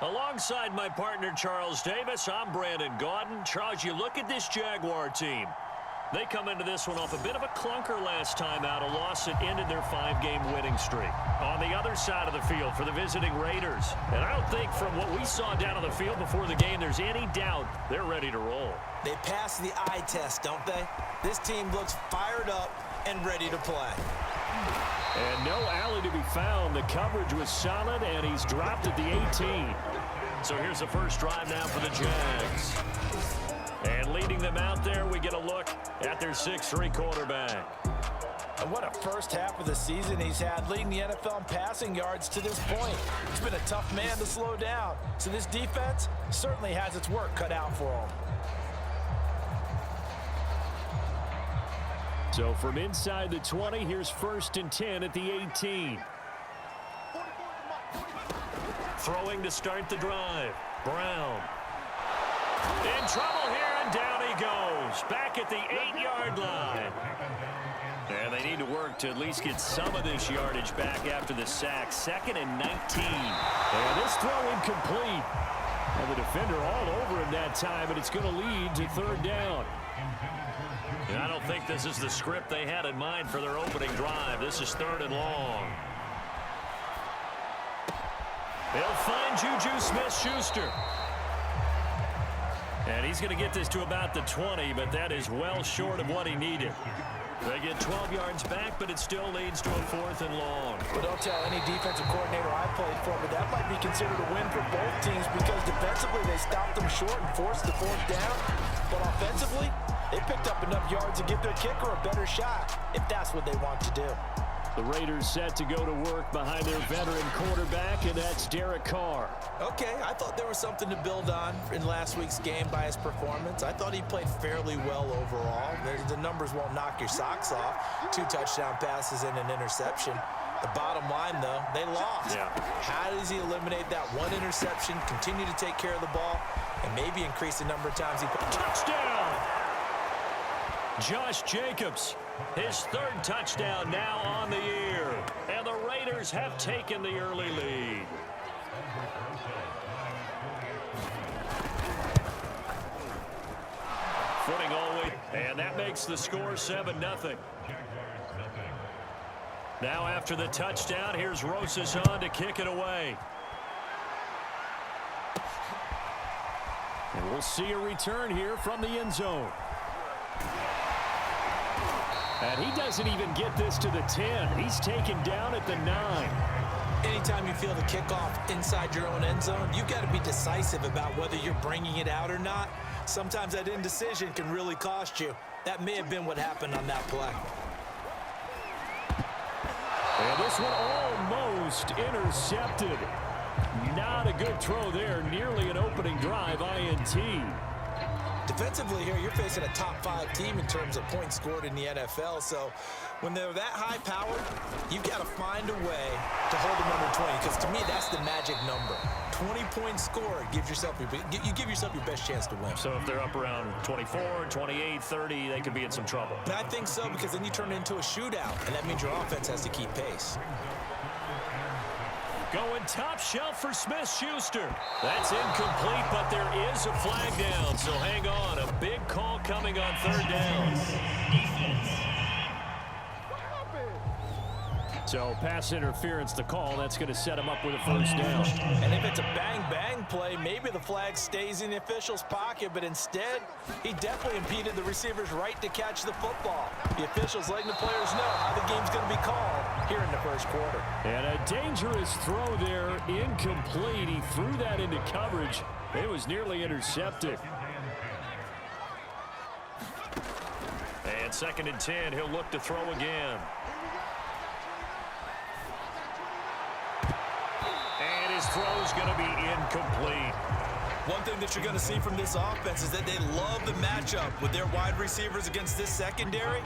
Alongside my partner, Charles Davis, I'm Brandon Gaudin. Charles, you look at this Jaguar team. They come into this one off a bit of a clunker last time out, a loss that ended their 5-game winning streak. On the other side of the field for the visiting Raiders. And I don't think from what we saw down on the field before the game, there's any doubt they're ready to roll. They pass the eye test, don't they? This team looks fired up and ready to play. And no alley to be found. The coverage was solid, and he's dropped at the 18. So here's the first drive now for the Jags. And leading them out there, we get a look at their 6'3" quarterback. And what a first half of the season he's had, leading the NFL in passing yards to this point. He's been a tough man to slow down. So this defense certainly has its work cut out for him. So from inside the 20, here's 1st and 10 at the 18. Throwing to start the drive. Brown. In trouble here, and down he goes. Back at the 8-yard line. And they need to work to at least get some of this yardage back after the sack. 2nd and 19. And this throw incomplete. And the defender all over him that time, and it's going to lead to 3rd down. And I don't think this is the script they had in mind for their opening drive. This is 3rd and long. They'll find Juju Smith-Schuster. And he's going to get this to about the 20, but that is well short of what he needed. They get 12 yards back, but it still leads to a 4th and long. Well, don't tell any defensive coordinator I played for, but that might be considered a win for both teams because defensively they stopped them short and forced the 4th down. But offensively, they picked up enough yards to give their kicker a better shot, if that's what they want to do. The Raiders set to go to work behind their veteran quarterback, and that's Derek Carr. Okay, I thought there was something to build on in last week's game by his performance. I thought he played fairly well overall. The numbers won't knock your socks off. 2 touchdown passes and an interception. The bottom line, though, they lost. Yeah. How does he eliminate that 1 interception, continue to take care of the ball, and maybe increase the number of times he put... Touchdown! Josh Jacobs, his 3rd touchdown now on the year. And the Raiders have taken the early lead. Footing all the way, and that makes the score 7-0. Now after the touchdown, here's Rosas on to kick it away. And we'll see a return here from the end zone. And he doesn't even get this to the 10. He's taken down at the 9. Anytime you feel the kickoff inside your own end zone, you've got to be decisive about whether you're bringing it out or not. Sometimes that indecision can really cost you. That may have been what happened on that play. And this one almost intercepted. Not a good throw there. Nearly an opening drive INT. Defensively here, you're facing a top-5 team in terms of points scored in the NFL. So when they're that high-powered, you've got to find a way to hold them under 20. Because to me, that's the magic number. 20 points scored gives yourself you give yourself your best chance to win. So if they're up around 24, 28, 30, they could be in some trouble. And I think so, because then you turn it into a shootout, and that means your offense has to keep pace. Going top shelf for Smith-Schuster. That's incomplete, but there is a flag down, so hang on. A big call coming on 3rd down. So pass interference, the call. That's going to set him up with a 1st down. And if it's a bang-bang play, maybe the flag stays in the official's pocket, but instead, he definitely impeded the receiver's right to catch the football. The officials letting the players know how the game's going to be called here in the 1st quarter. And a dangerous throw there, incomplete. He threw that into coverage. It was nearly intercepted. And 2nd and 10, he'll look to throw again. And his throw's going to be incomplete. One thing that you're going to see from this offense is that they love the matchup with their wide receivers against this secondary.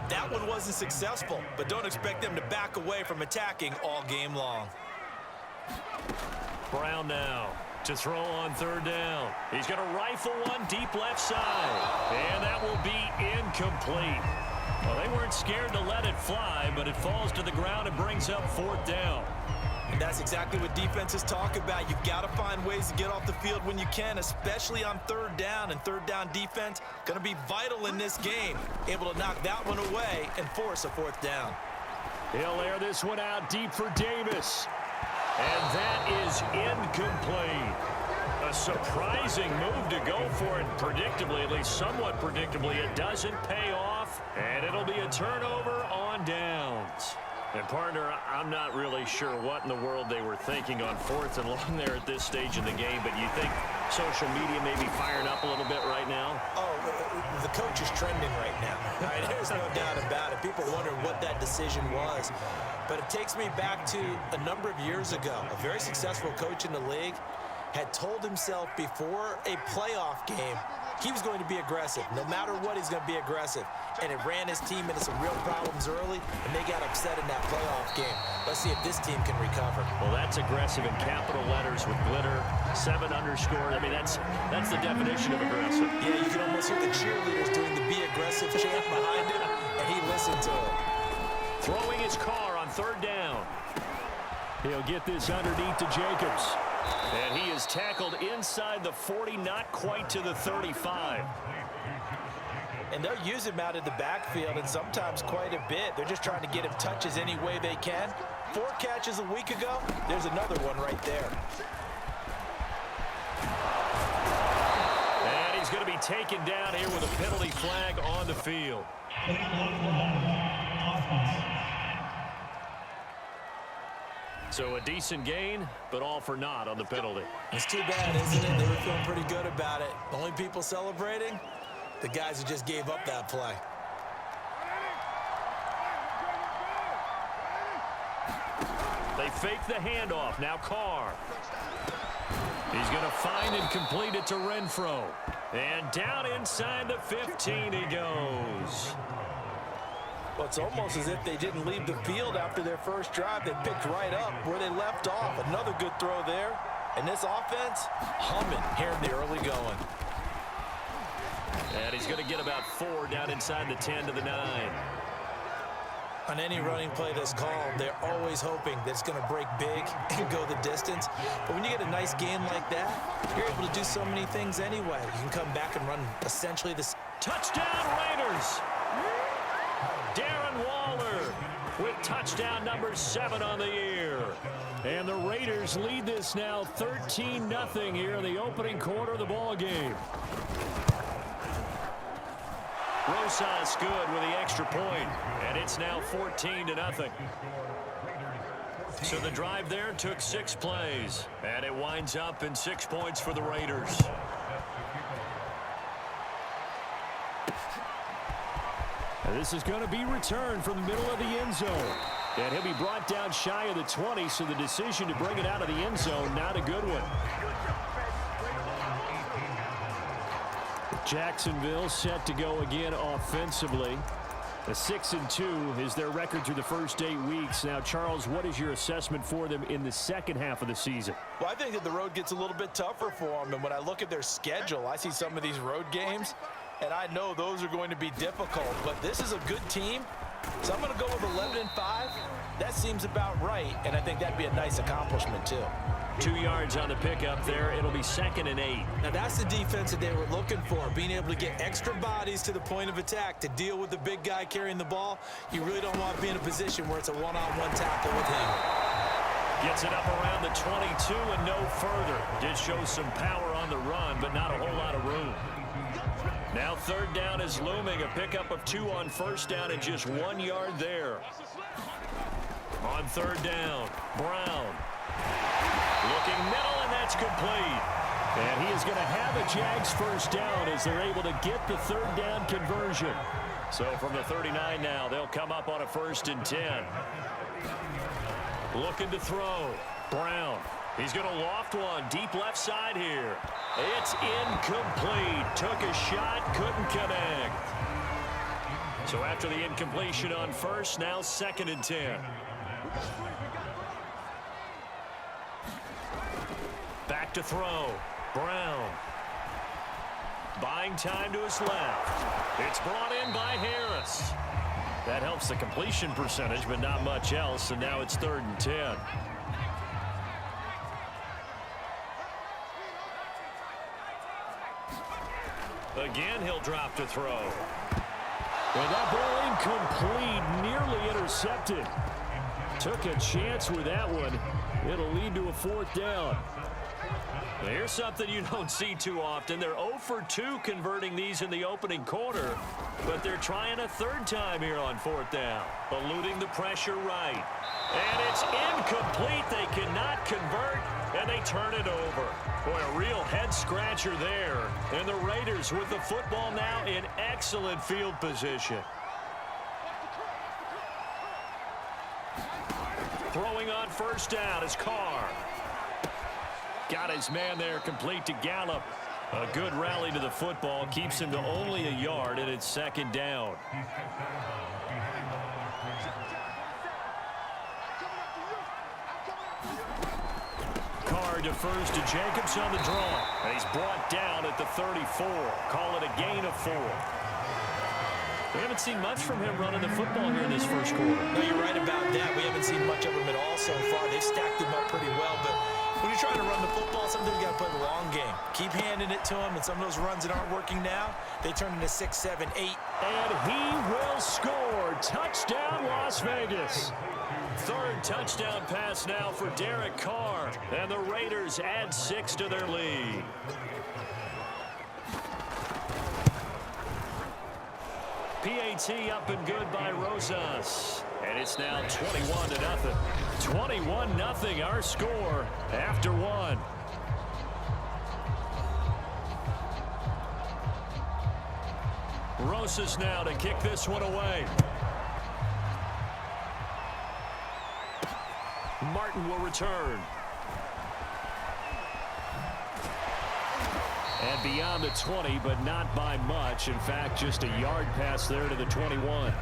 That one wasn't successful, but don't expect them to back away from attacking all game long. Brown now to throw on 3rd down. He's going to rifle one deep left side, and that will be incomplete. Well, they weren't scared to let it fly, but it falls to the ground and brings up 4th down. And that's exactly what defenses talk about. You've got to find ways to get off the field when you can, especially on 3rd down. And 3rd down defense going to be vital in this game. Able to knock that one away and force a 4th down. He'll air this one out deep for Davis. And that is incomplete. A surprising move to go for it. Predictably, at least somewhat predictably, it doesn't pay off. And it'll be a turnover on downs. And, partner, I'm not really sure what in the world they were thinking on 4th and long there at this stage in the game, but you think social media may be firing up a little bit right now? Oh, the coach is trending right now. Right? There's no doubt about it. People wonder what that decision was. But it takes me back to a number of years ago. A very successful coach in the league had told himself before a playoff game he was going to be aggressive. No matter what, he's going to be aggressive. And it ran his team into some real problems early, and they got upset in that playoff game. Let's see if this team can recover. Well, that's aggressive in capital letters with glitter, 7 underscore. I mean, that's the definition of aggressive. Yeah, you can almost hear the cheerleaders doing the be aggressive chant behind him, and he listened to it. Throwing his car on 3rd down. He'll get this underneath to Jacobs. And he is tackled inside the 40, not quite to the 35. And they'll use him out of the backfield, and sometimes quite a bit. They're just trying to get him touches any way they can. 4 catches a week ago. There's another one right there. And he's going to be taken down here with a penalty flag on the field. So a decent gain, but all for naught on the penalty. It's too bad, isn't it? They were feeling pretty good about it. The only people celebrating, the guys who just gave up that play. They fake the handoff. Now Carr. He's going to find and complete it to Renfro. And down inside the 15 he goes. Well, it's almost as if they didn't leave the field after their first drive. They picked right up where they left off. Another good throw there. And this offense, humming here in the early going. And he's going to get about 4 down inside the 10 to the 9. On any running play that's called, they're always hoping that it's going to break big and go the distance. But when you get a nice game like that, you're able to do so many things anyway. You can come back and run essentially this. Touchdown Raiders! Darren Waller with touchdown number 7 on the year. And the Raiders lead this now 13-0 here in the opening quarter of the ball game. Rosas good with the extra point, and it's now 14-0. So the drive there took 6 plays, and it winds up in 6 points for the Raiders. And this is going to be returned from the middle of the end zone. And he'll be brought down shy of the 20, so the decision to bring it out of the end zone, not a good one. Jacksonville set to go again offensively. A 6-2 is their record through the first 8 weeks. Now, Charles, what is your assessment for them in the second half of the season? Well, I think that the road gets a little bit tougher for them. And when I look at their schedule, I see some of these road games, and I know those are going to be difficult. But this is a good team, so I'm going to go with 11-5. That seems about right, and I think that'd be a nice accomplishment, too. 2 yards on the pickup there. It'll be 2nd and 8. Now, that's the defense that they were looking for, being able to get extra bodies to the point of attack to deal with the big guy carrying the ball. You really don't want to be in a position where it's a one-on-one tackle with him. Gets it up around the 22 and no further. Did show some power on the run, but not a whole lot of room. Now 3rd down is looming. A pickup of 2 on 1st down and just 1 yard there. On 3rd down, Brown. Looking middle, and that's complete. And he is going to have a Jags 1st down as they're able to get the 3rd down conversion. So from the 39 now, they'll come up on a 1st and 10. Looking to throw. Brown. He's going to loft one deep left side here. It's incomplete. Took a shot, couldn't connect. So after the incompletion on 1st, now 2nd and 10. Back to throw. Brown. Buying time to his left. It's brought in by Harris. That helps the completion percentage, but not much else, and now it's 3rd and 10. Again, he'll drop to throw. And that ball incomplete, nearly intercepted. Took a chance with that one. It'll lead to a 4th down. Now here's something you don't see too often. They're 0 for 2 converting these in the opening quarter, but they're trying a 3rd time here on 4th down. Eluding the pressure right. And it's incomplete. They cannot convert, and they turn it over. Boy, a real head-scratcher there. And the Raiders with the football now in excellent field position. Throwing on 1st down is Carr. Got his man there, complete to Gallup. A good rally to the football, keeps him to only a yard, and it's 2nd down. Carr defers to Jacobs on the draw, and he's brought down at the 34. Call it a gain of 4. We haven't seen much from him running the football here in this first quarter. No, you're right about that. We haven't seen much of him at all so far. They've stacked him up pretty well, but when you're trying to run the football, sometimes you got to play the long game. Keep handing it to him, and some of those runs that aren't working now, they turn into 6, 7, 8. And he will score. Touchdown, Las Vegas. 3rd touchdown pass now for Derek Carr, and the Raiders add 6 to their lead. PAT up and good by Rosas. And it's now 21-0. 21-0 our score after 1. Rosas now to kick this one away. Martin will return. And beyond the 20, but not by much. In fact, just a yard pass there to the 21.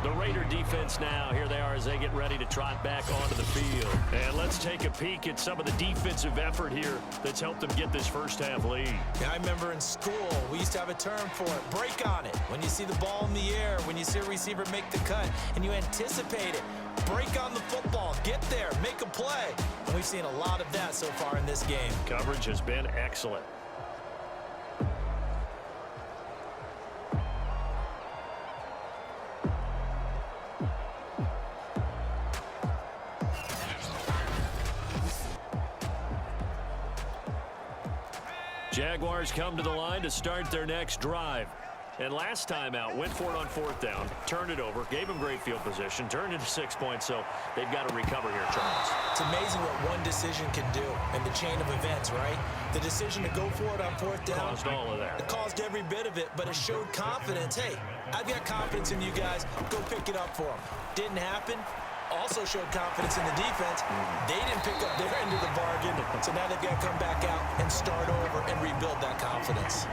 The Raider defense now, here they are as they get ready to trot back onto the field. And let's take a peek at some of the defensive effort here that's helped them get this first half lead. Yeah, I remember in school, we used to have a term for it, break on it. When you see the ball in the air, when you see a receiver make the cut, and you anticipate it, break on the football, get there, make a play. And we've seen a lot of that so far in this game. Coverage has been excellent. Jaguars come to the line to start their next drive. And last time out, went for it on 4th down, turned it over, gave them great field position, turned into 6 points, so they've got to recover here, Charles. It's amazing what one decision can do in the chain of events, right? The decision to go for it on 4th down. Caused all of that. It caused every bit of it, but it showed confidence. Hey, I've got confidence in you guys. Go pick it up for them. Didn't happen. Also showed confidence in the defense. They didn't pick up their end of the bargain, so now they've got to come back out and start over and rebuild that confidence.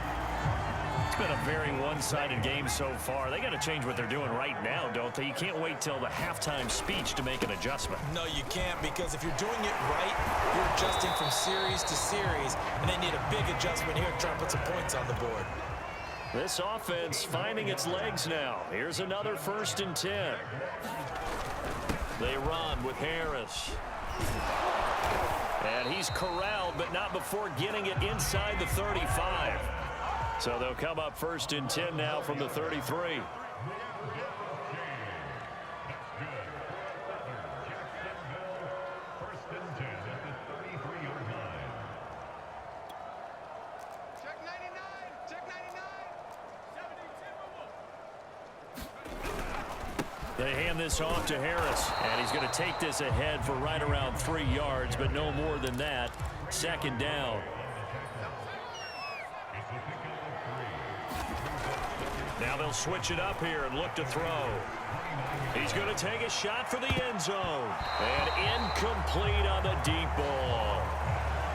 It's been a very one-sided game so far. They got to change what they're doing right now, don't they? You can't wait till the halftime speech to make an adjustment. No, you can't, because if you're doing it right, you're adjusting from series to series, and they need a big adjustment here to try and put some points on the board. This offense finding its legs now. Here's another 1st and 10. They run with Harris. And he's corralled, but not before getting it inside the 35. So they'll come up 1st and 10 now from the 33. They hand this off to Harris, and he's going to take this ahead for right around 3 yards, but no more than that. 2nd down. Now they'll switch it up here and look to throw. He's going to take a shot for the end zone. And incomplete on the deep ball.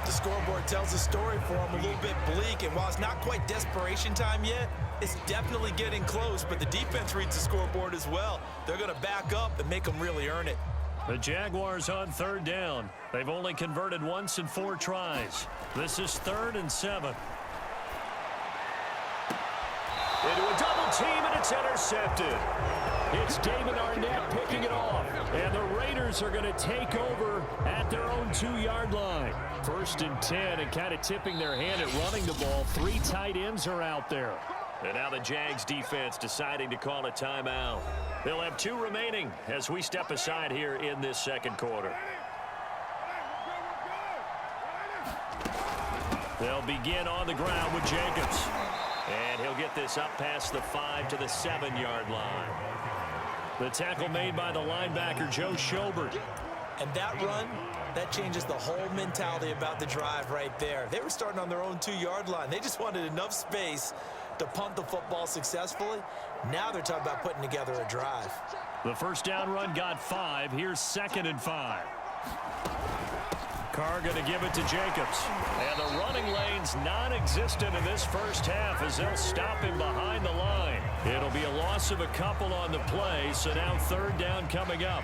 The scoreboard tells a story for him, a little bit bleak, and while it's not quite desperation time yet, it's definitely getting close, but the defense reads the scoreboard as well. They're going to back up and make them really earn it. The Jaguars on 3rd down. They've only converted once in 4 tries. This is 3rd and 7. Into a double team, and it's intercepted. It's David Arnett picking it off. And the Raiders are going to take over at their own 2-yard line. 1st and 10, and kind of tipping their hand at running the ball. 3 tight ends are out there. And now the Jags defense deciding to call a timeout. They'll have 2 remaining as we step aside here in this second quarter. They'll begin on the ground with Jacobs. And he'll get this up past the 5 to the 7-yard line. The tackle made by the linebacker, Joe Schobert. And that run, that changes the whole mentality about the drive right there. They were starting on their own 2-yard line. They just wanted enough space to punt the football successfully. Now they're talking about putting together a drive. The first down run got 5. Here's 2nd and 5. Carr going to give it to Jacobs. And the running lane's non-existent in this first half as they'll stop him behind the line. It'll be a loss of a couple on the play, so now 3rd down coming up.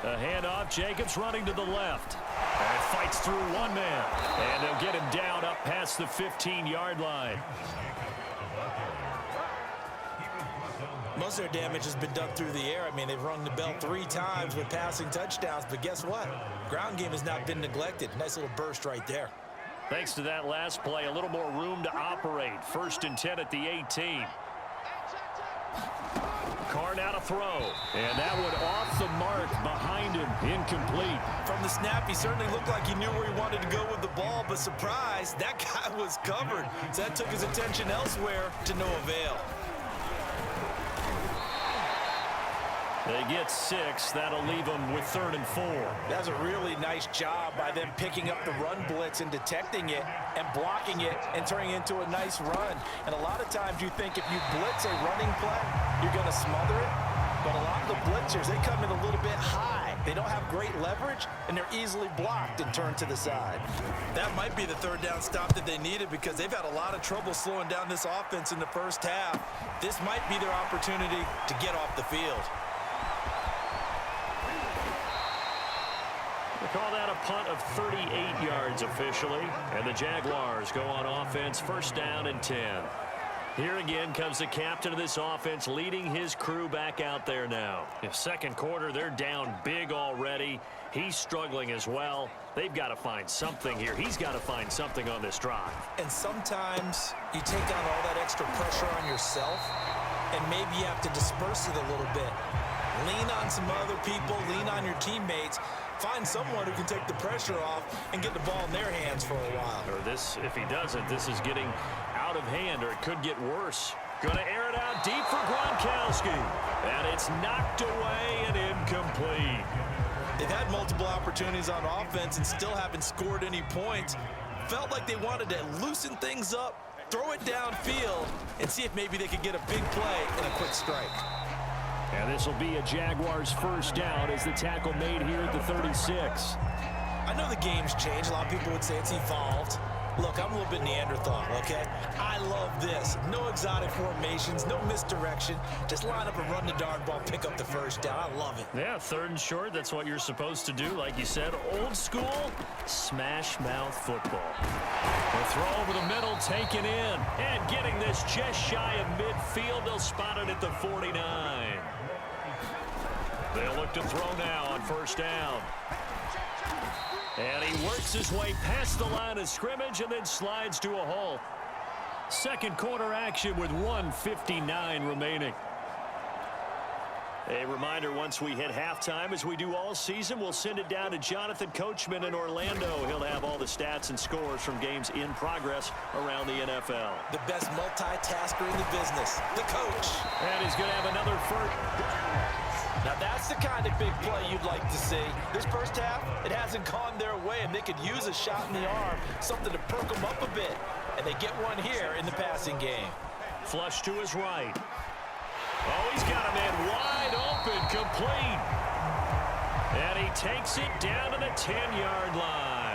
A handoff, Jacobs running to the left. And fights through one man. And they'll get him down up past the 15-yard line. Most of their damage has been done through the air. I mean, they've rung the bell 3 times with passing touchdowns, but guess what? Ground game has not been neglected. Nice little burst right there. Thanks to that last play, a little more room to operate. 1st and 10 at the 18. Carr now to throw. And that one off the mark behind him. Incomplete. From the snap, he certainly looked like he knew where he wanted to go with the ball, but surprise, that guy was covered. So that took his attention elsewhere to no avail. They get 6. That'll leave them with 3rd and 4. That's a really nice job by them picking up the run blitz and detecting it and blocking it and turning it into a nice run. And a lot of times you think if you blitz a running play, you're going to smother it. But a lot of the blitzers, they come in a little bit high. They don't have great leverage, and they're easily blocked and turned to the side. That might be the 3rd down stop that they needed because they've had a lot of trouble slowing down this offense in the first half. This might be their opportunity to get off the field. They call that a punt of 38 yards officially. And the Jaguars go on offense, 1st down and 10. Here again comes the captain of this offense leading his crew back out there now. In second quarter, they're down big already. He's struggling as well. They've got to find something here. He's got to find something on this drive. And sometimes you take on all that extra pressure on yourself, and maybe you have to disperse it a little bit. Lean on some other people, lean on your teammates. Find someone who can take the pressure off and get the ball in their hands for a while. Or this, if he doesn't, this is getting out of hand, or it could get worse. Going to air it out deep for Gronkowski. And it's knocked away and incomplete. They've had multiple opportunities on offense and still haven't scored any points. Felt like they wanted to loosen things up, throw it downfield, and see if maybe they could get a big play and a quick strike. And this will be a Jaguars 1st down as the tackle made here at the 36. I know the game's changed. A lot of people would say it's evolved. Look, I'm a little bit Neanderthal, okay? I love this. No exotic formations, no misdirection. Just line up and run the darn ball, pick up the 1st down. I love it. Yeah, 3rd and short, that's what you're supposed to do. Like you said, old school, smash mouth football. The throw over the middle, taken in. And getting this just shy of midfield. They'll spot it at the 49. They'll look to throw now on 1st down. And he works his way past the line of scrimmage and then slides to a halt. Second quarter action with 1:59 remaining. A reminder, once we hit halftime, as we do all season, we'll send it down to Jonathan Coachman in Orlando. He'll have all the stats and scores from games in progress around the NFL. The best multitasker in the business, the coach. And he's going to have another first. Now that's the kind of big play you'd like to see. This first half, it hasn't gone their way, and they could use a shot in the arm, something to perk them up a bit. And they get one here in the passing game. Flush to his right. Oh, he's got a man wide open, complete. And he takes it down to the 10-yard line.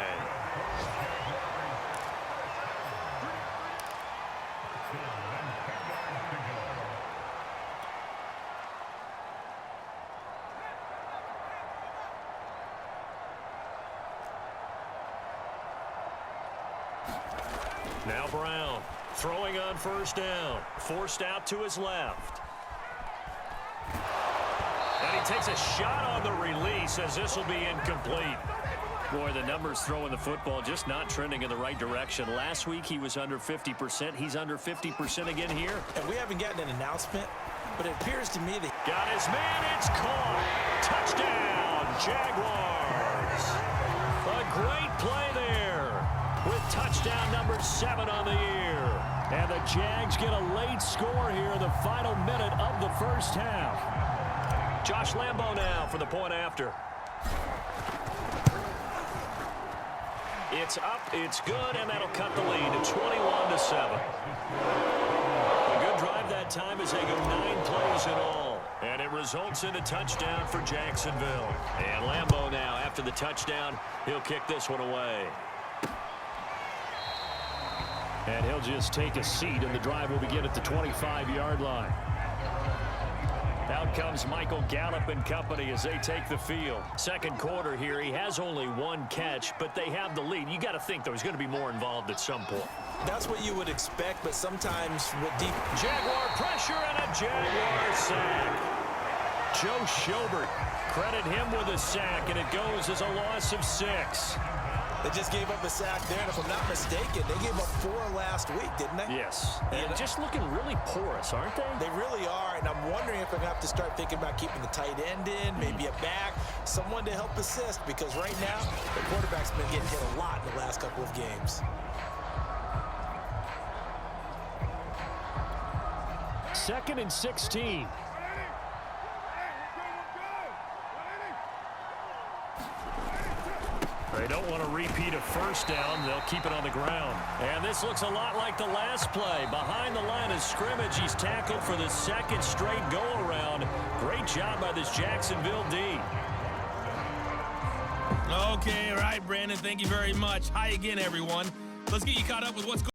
Now Brown throwing on first down. Forced out to his left. And he takes a shot on the release as this will be incomplete. Boy, the numbers throwing the football just not trending in the right direction. Last week he was under 50%. He's under 50% again here. And we haven't gotten an announcement, but it appears to me that... Got his man. It's caught. Touchdown, Jaguars. A great play there with touchdown number 7 on the year. And the Jags get a late score here in the final minute of the first half. Josh Lambo now for the point after. It's up, it's good, and that'll cut the lead to 21-7. A good drive that time as they go 9 plays in all. And it results in a touchdown for Jacksonville. And Lambo now, after the touchdown, he'll kick this one away. And he'll just take a seat, and the drive will begin at the 25-yard line. Out comes Michael Gallup and company as they take the field. Second quarter here, he has only 1 catch, but they have the lead. You got to think, though, he's going to be more involved at some point. That's what you would expect, but sometimes with deep... Jaguar pressure and a Jaguar sack. Joe Schobert, credit him with a sack, and it goes as a loss of 6. They just gave up a sack there, and if I'm not mistaken, they gave up 4 last week, didn't they? Yes, and just looking really porous, aren't they? They really are, and I'm wondering if they're going to have to start thinking about keeping the tight end in, maybe a back, someone to help assist, because right now, the quarterback's been getting hit a lot in the last couple of games. Second and 16. They don't want to repeat a first down. They'll keep it on the ground. And this looks a lot like the last play. Behind the line of scrimmage, he's tackled for the 2nd straight go-around. Great job by this Jacksonville D. Okay, all right, Brandon. Thank you very much. Hi again, everyone. Let's get you caught up with what's going on.